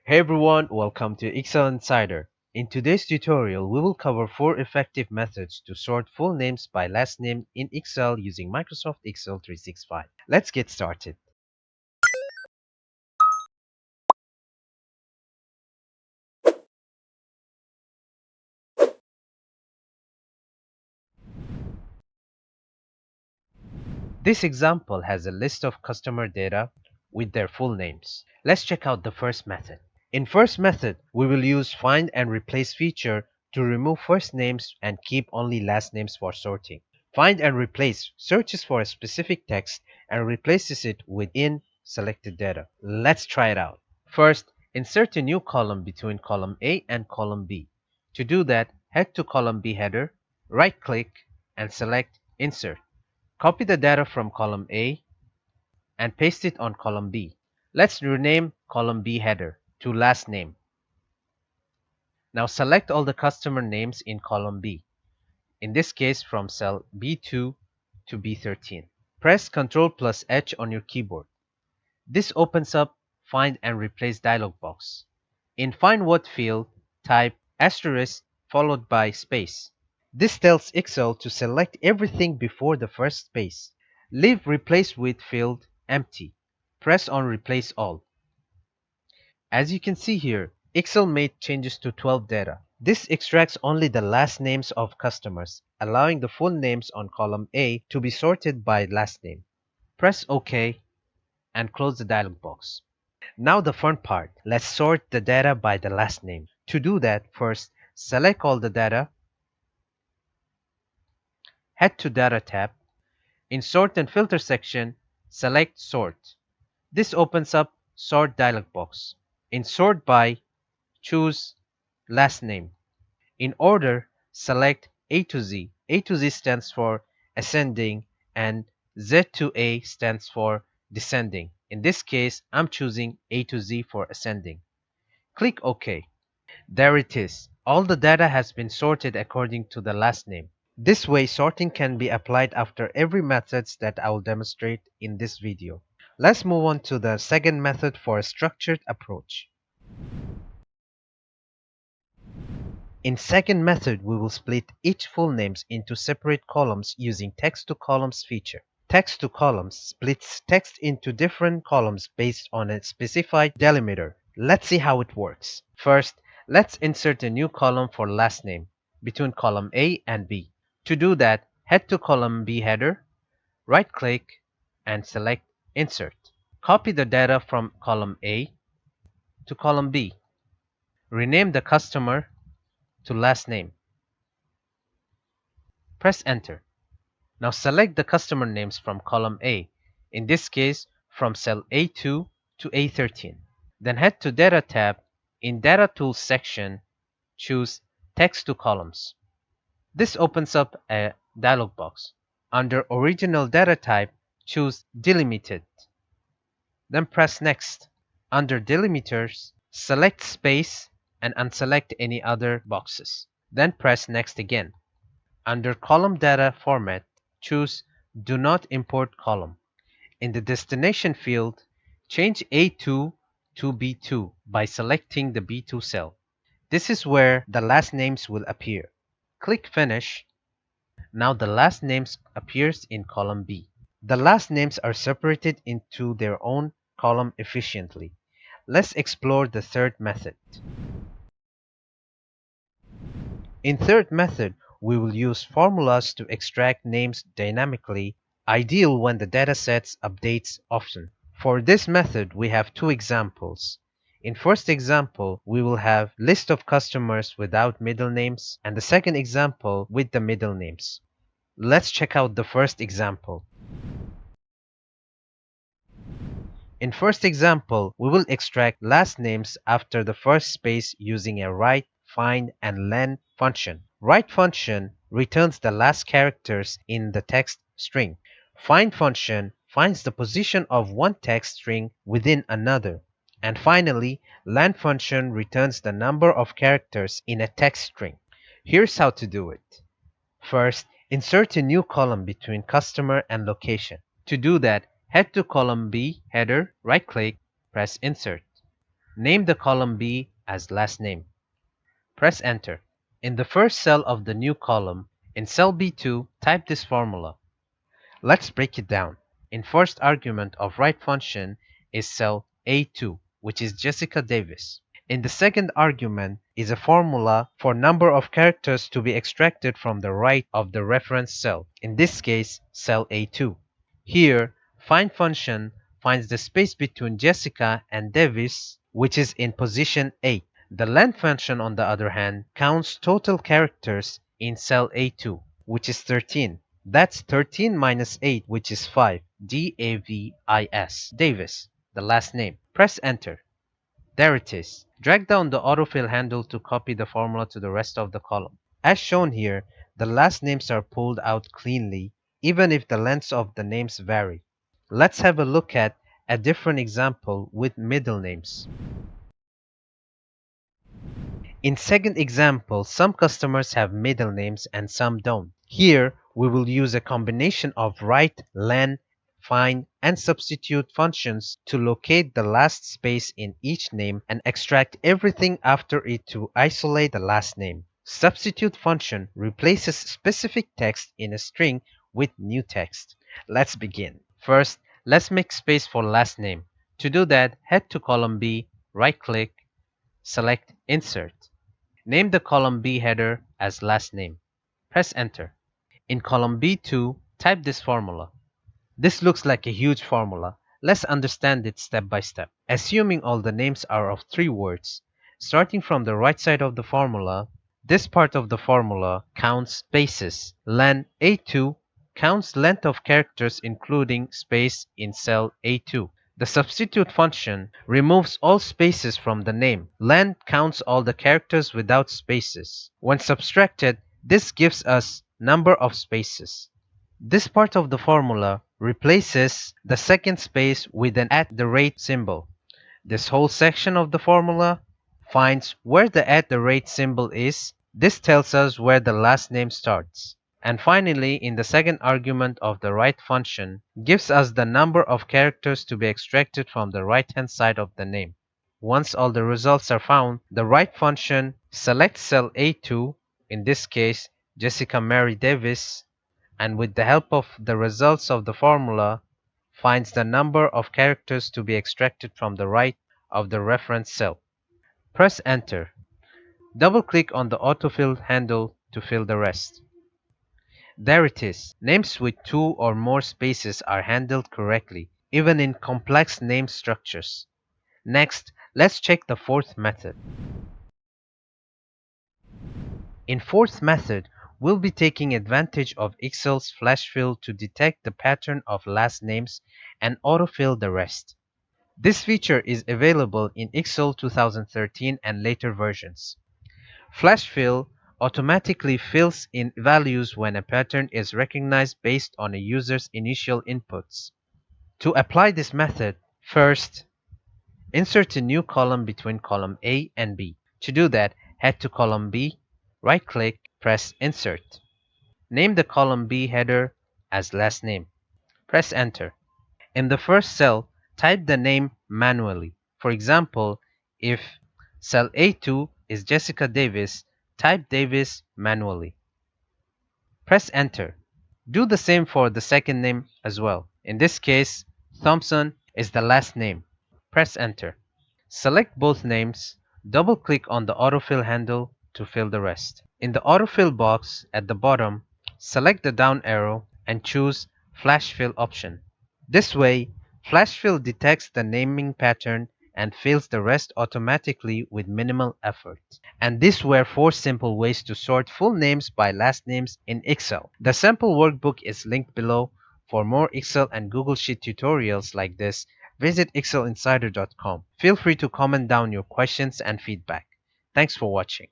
Hey everyone, welcome to Excel Insider. In today's tutorial, we will cover 4 effective methods to sort full names by last name in Excel using Microsoft Excel 365. Let's get started. This example has a list of customer data with their full names. Let's check out the first method. In first method, we will use find and replace feature to remove first names and keep only last names for sorting. Find and replace searches for a specific text and replaces it within selected data. Let's try it out. First, insert a new column between column A and column B. To do that, head to column B header, right-click, and select Insert. Copy the data from column A and paste it on column B. Let's rename column B header to last name. Now select all the customer names in column B, in this case from cell B2 to B13. Press Ctrl plus H on your keyboard. This opens up Find and Replace dialog box. In Find What field, type asterisk followed by space. This tells Excel to select everything before the first space. Leave Replace With field empty. Press on Replace All. As you can see here, Excel made changes to 12 data. This extracts only the last names of customers, allowing the full names on column A to be sorted by last name. Press OK and close the dialog box. Now the fun part. Let's sort the data by the last name. To do that, first select all the data, head to Data tab. In Sort and Filter section, select Sort. This opens up Sort dialog box. In Sort By, choose Last Name. In Order, select A to Z. A to Z stands for ascending and Z to A stands for descending. In this case, I'm choosing A to Z for ascending. Click OK. There it is. All the data has been sorted according to the last name. This way, sorting can be applied after every methods that I will demonstrate in this video. Let's move on to the second method for a structured approach. In second method, we will split each full names into separate columns using text to columns feature. Text to columns splits text into different columns based on a specified delimiter. Let's see how it works. First, let's insert a new column for last name between column A and B. To do that, head to column B header, right-click, and select Insert. Copy the data from column A to column B. Rename the customer to last name. Press Enter. Now select the customer names from column A, in this case from cell A2 to A13. Then head to Data tab. In Data Tools section, choose Text to Columns. This opens up a dialog box. Under Original Data Type, choose Delimited. Then press Next. Under Delimiters, select Space and unselect any other boxes. Then press Next again. Under Column Data Format, choose Do Not Import Column. In the Destination field, change A2 to B2 by selecting the B2 cell. This is where the last names will appear. Click Finish. Now the last names appears in column B. The last names are separated into their own column efficiently. Let's explore the third method. In third method, we will use formulas to extract names dynamically, ideal when the datasets updates often. For this method, we have two examples. In first example, we will have list of customers without middle names, and the second example with the middle names. Let's check out the first example. In first example, we will extract last names after the first space using a write, find, and len function. Write function returns the last characters in the text string. Find function finds the position of one text string within another. And finally, len function returns the number of characters in a text string. Here's how to do it. First, insert a new column between customer and location. To do that, head to column B header, right-click, press Insert. Name the column B as last name. Press enter. In the first cell of the new column, in cell B2, type this formula. Let's break it down. In first argument of right function is cell A2, which is Jessica Davis. In the second argument is a formula for number of characters to be extracted from the right of the reference cell, in this case cell A2. Here, find function finds the space between Jessica and Davis, which is in position 8. The length function, on the other hand, counts total characters in cell A2, which is 13. That's 13 minus 8, which is 5. D-A-V-I-S. Davis, the last name. Press enter. There it is. Drag down the autofill handle to copy the formula to the rest of the column. As shown here, the last names are pulled out cleanly, even if the lengths of the names vary. Let's have a look at a different example with middle names. In second example, some customers have middle names and some don't. Here, we will use a combination of write, len, find, and substitute functions to locate the last space in each name and extract everything after it to isolate the last name. Substitute function replaces specific text in a string with new text. Let's begin. First, let's make space for last name. To do that, head to column B, right-click, select Insert. Name the column B header as last name. Press enter. In column B2, type this formula. This looks like a huge formula. Let's understand it step by step. Assuming all the names are of 3 words, starting from the right side of the formula, this part of the formula counts spaces. Len A2 counts length of characters including space in cell A2. The substitute function removes all spaces from the name. Len counts all the characters without spaces. When subtracted, this gives us number of spaces. This part of the formula replaces the second space with an @ symbol. This whole section of the formula finds where the @ symbol is. This tells us where the last name starts. And finally, in the second argument of the write function, gives us the number of characters to be extracted from the right-hand side of the name. Once all the results are found, the write function selects cell A2, in this case Jessica Mary Davis, and with the help of the results of the formula, finds the number of characters to be extracted from the right of the reference cell. Press enter. Double-click on the autofill handle to fill the rest. There it is. Names with 2 or more spaces are handled correctly, even in complex name structures. Next, let's check the fourth method. In fourth method, we'll be taking advantage of Excel's flash fill to detect the pattern of last names and autofill the rest. This feature is available in Excel 2013 and later versions. Flash fill automatically fills in values when a pattern is recognized based on a user's initial inputs. To apply this method, first, insert a new column between column A and B. To do that, head to column B, right-click, press Insert. Name the column B header as last name. Press enter. In the first cell, type the name manually. For example, if cell A2 is Jessica Davis, type Davis manually. Press enter. Do the same for the second name as well. In this case, Thompson is the last name. Press enter. Select both names, double-click on the autofill handle to fill the rest. In the autofill box at the bottom, select the down arrow and choose Flash Fill option. This way, Flash Fill detects the naming pattern and fills the rest automatically with minimal effort. And these were 4 simple ways to sort full names by last names in Excel. The sample workbook is linked below. For more Excel and Google Sheet tutorials like this, visit excelinsider.com. Feel free to comment down your questions and feedback. Thanks for watching.